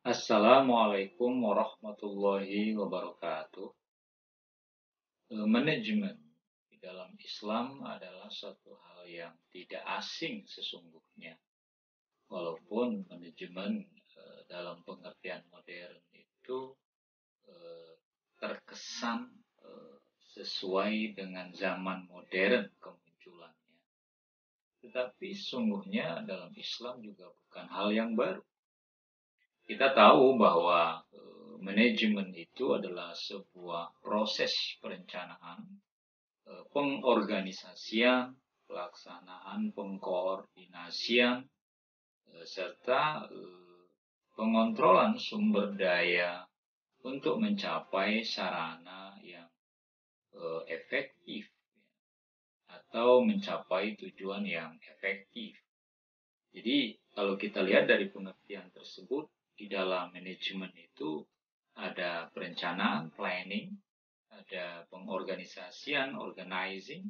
Assalamualaikum warahmatullahi wabarakatuh. Manajemen di dalam Islam adalah suatu hal yang tidak asing sesungguhnya. Walaupun manajemen dalam pengertian modern itu eh, terkesan sesuai dengan zaman modern kemunculannya. Tetapi sesungguhnya dalam Islam juga bukan hal yang baru. Kita tahu bahwa manajemen itu adalah sebuah proses perencanaan, pengorganisasian, pelaksanaan, pengkoordinasian, serta pengontrolan sumber daya untuk mencapai sarana yang efektif atau mencapai tujuan yang efektif. Jadi kalau kita lihat dari pengertian tersebut, di dalam manajemen itu ada perencanaan, planning, ada pengorganisasian, organizing,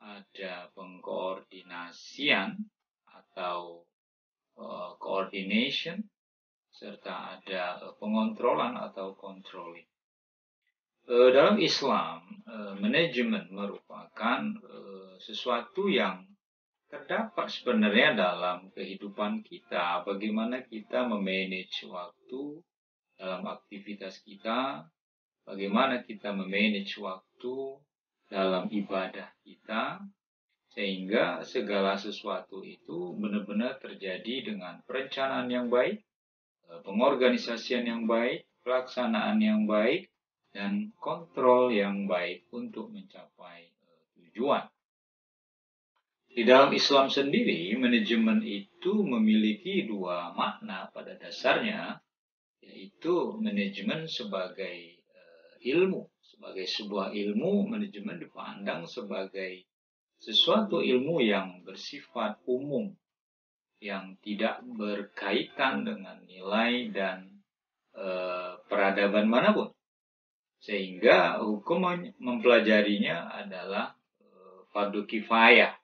ada pengkoordinasian atau coordination, serta ada pengontrolan atau controlling. Dalam Islam, manajemen merupakan sesuatu yang terdapat sebenarnya dalam kehidupan kita, bagaimana kita memanage waktu dalam aktivitas kita, bagaimana kita memanage waktu dalam ibadah kita, sehingga segala sesuatu itu benar-benar terjadi dengan perencanaan yang baik, pengorganisasian yang baik, pelaksanaan yang baik, dan kontrol yang baik untuk mencapai tujuan. Di dalam Islam sendiri, manajemen itu memiliki dua makna pada dasarnya, yaitu manajemen sebagai ilmu. Sebagai sebuah ilmu, manajemen dipandang sebagai sesuatu ilmu yang bersifat umum, yang tidak berkaitan dengan nilai dan peradaban manapun. Sehingga hukum mempelajarinya adalah fardu kifayah.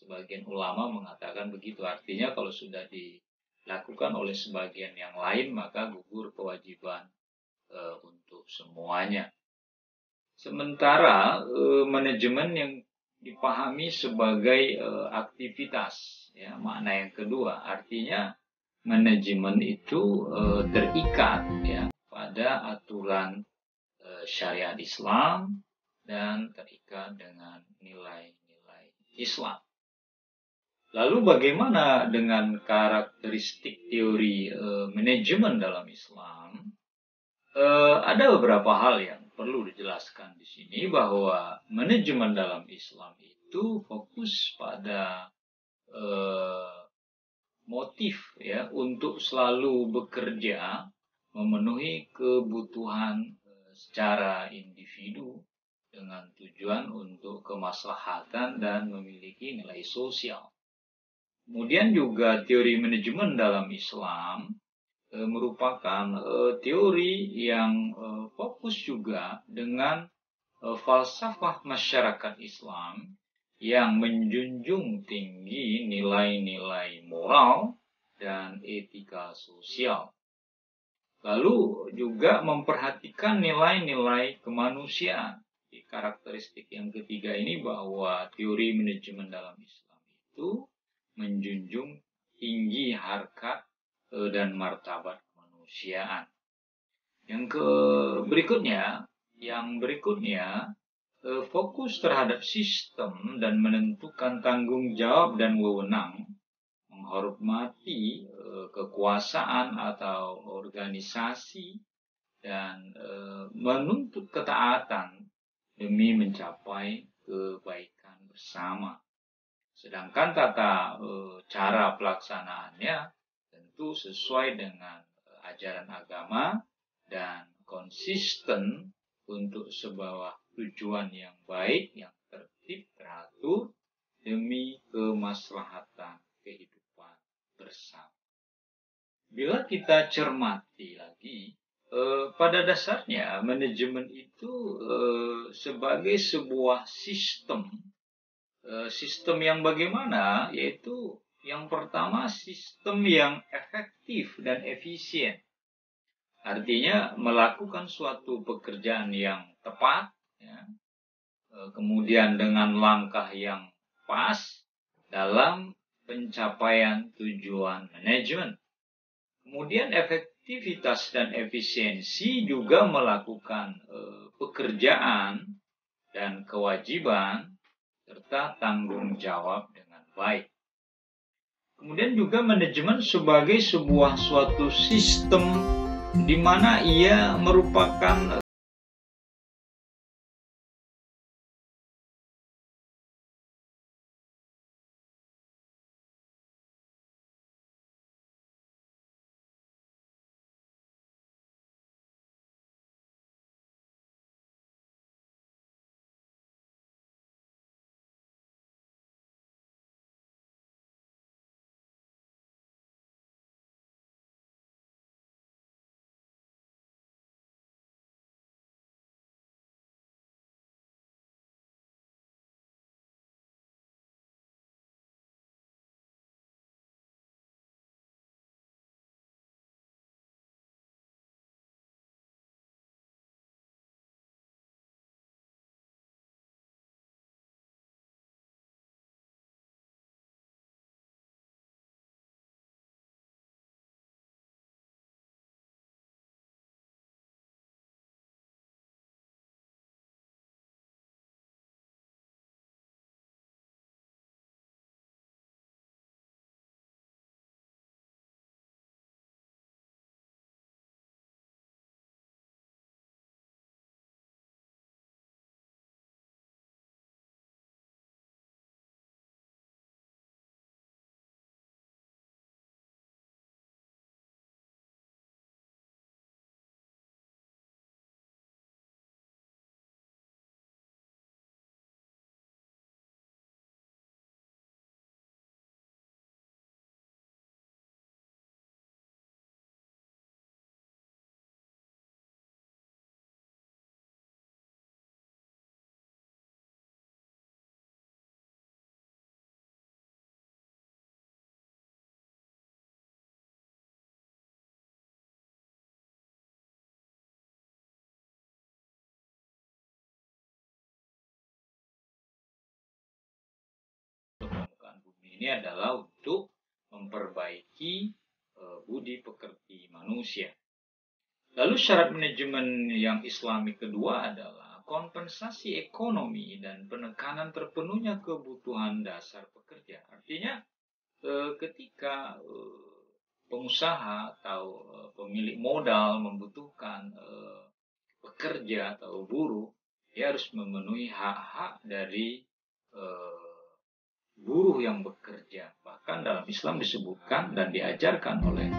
Sebagian ulama mengatakan begitu, artinya kalau sudah dilakukan oleh sebagian yang lain maka gugur kewajiban untuk semuanya. Sementara manajemen yang dipahami sebagai aktivitas, ya, makna yang kedua, artinya manajemen itu terikat, ya, pada aturan syariat Islam dan terikat dengan nilai-nilai Islam. Lalu bagaimana dengan karakteristik teori manajemen dalam Islam? Ada beberapa hal yang perlu dijelaskan di sini, bahwa manajemen dalam Islam itu fokus pada motif, ya, untuk selalu bekerja memenuhi kebutuhan secara individu dengan tujuan untuk kemaslahatan dan memiliki nilai sosial. Kemudian juga teori manajemen dalam Islam merupakan teori yang fokus juga dengan falsafah masyarakat Islam yang menjunjung tinggi nilai-nilai moral dan etika sosial. Lalu juga memperhatikan nilai-nilai kemanusiaan. Di karakteristik yang ketiga ini, bahwa teori manajemen dalam Islam itu menjunjung tinggi harkat dan martabat kemanusiaan. Yang berikutnya fokus terhadap sistem dan menentukan tanggung jawab dan wewenang, menghormati kekuasaan atau organisasi, dan menuntut ketaatan demi mencapai kebaikan bersama. Sedangkan tata cara pelaksanaannya tentu sesuai dengan ajaran agama dan konsisten untuk sebuah tujuan yang baik, yang tertib, teratur, demi kemaslahatan kehidupan bersama. Bila kita cermati lagi, pada dasarnya manajemen itu sebagai sebuah sistem yang bagaimana, yaitu Yang pertama, sistem yang efektif dan efisien. Artinya melakukan suatu pekerjaan yang tepat, ya, kemudian dengan langkah yang pas dalam pencapaian tujuan manajemen. Kemudian efektivitas dan efisiensi juga melakukan pekerjaan dan kewajiban serta tanggung jawab dengan baik. Kemudian juga manajemen sebagai sebuah suatu sistem di mana ia merupakan permukaan bumi ini adalah untuk memperbaiki budi pekerti manusia. Lalu syarat manajemen yang Islami kedua adalah kompensasi ekonomi dan penekanan terpenuhnya kebutuhan dasar pekerja. Artinya ketika pengusaha atau pemilik modal membutuhkan pekerja atau buruh, dia harus memenuhi hak-hak dari buruh yang bekerja. Bahkan dalam Islam disebutkan dan diajarkan oleh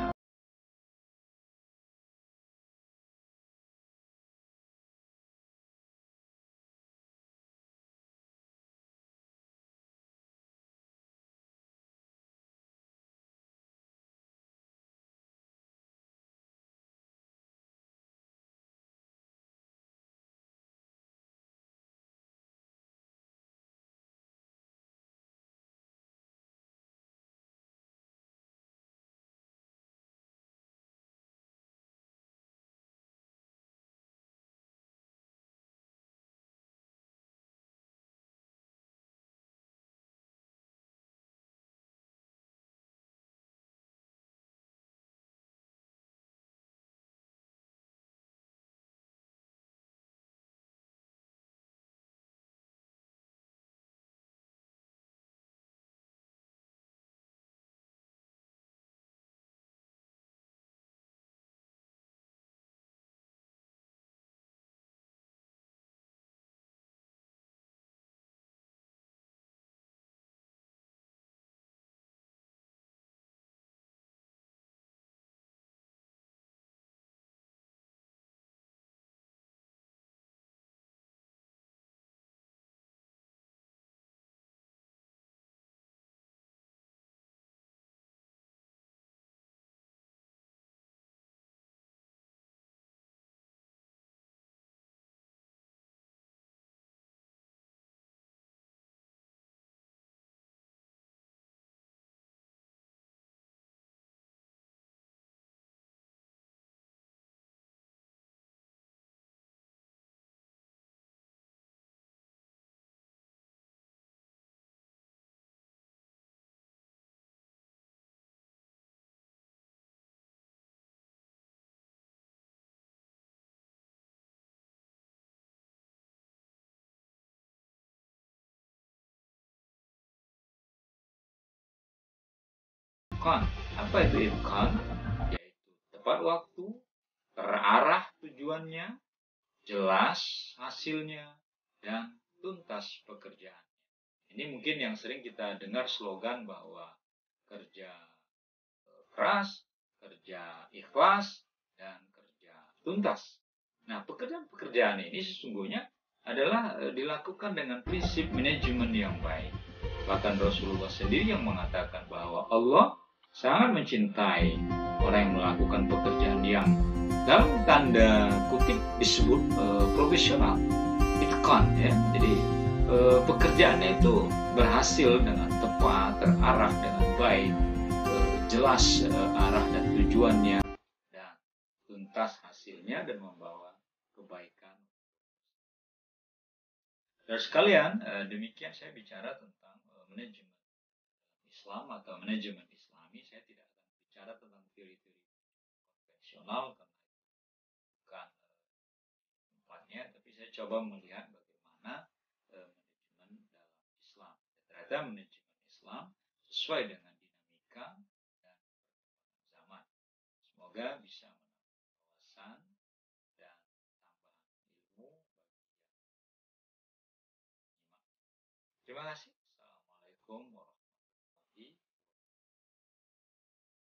itqan. Apa itu itqan? Yaitu tepat waktu, terarah tujuannya, jelas hasilnya, dan tuntas pekerjaan. Ini mungkin yang sering kita dengar slogan bahwa kerja keras, kerja ikhlas, dan kerja tuntas. Nah, pekerjaan-pekerjaan ini sesungguhnya adalah dilakukan dengan prinsip manajemen yang baik. Bahkan Rasulullah sendiri yang mengatakan bahwa Allah sangat mencintai orang yang melakukan pekerjaan yang dalam tanda kutip disebut profesional, itqan ya. Jadi pekerjaannya itu berhasil dengan tepat, terarah dengan baik, jelas arah dan tujuannya, dan tuntas hasilnya dan membawa kebaikan. Dan sekalian, demikian saya bicara tentang manajemen Islam atau manajemen Islami. Saya tidak akan bicara tentang teori-teori konvensional karena itu bukan tempatnya, tapi saya coba melihat bagaimana manajemen dalam Islam. Ternyata manajemen Islam sesuai dengan dinamika dan zaman. Semoga bisa menambah wawasan dan tambahan ilmu bagi yang menyimak. Terima kasih.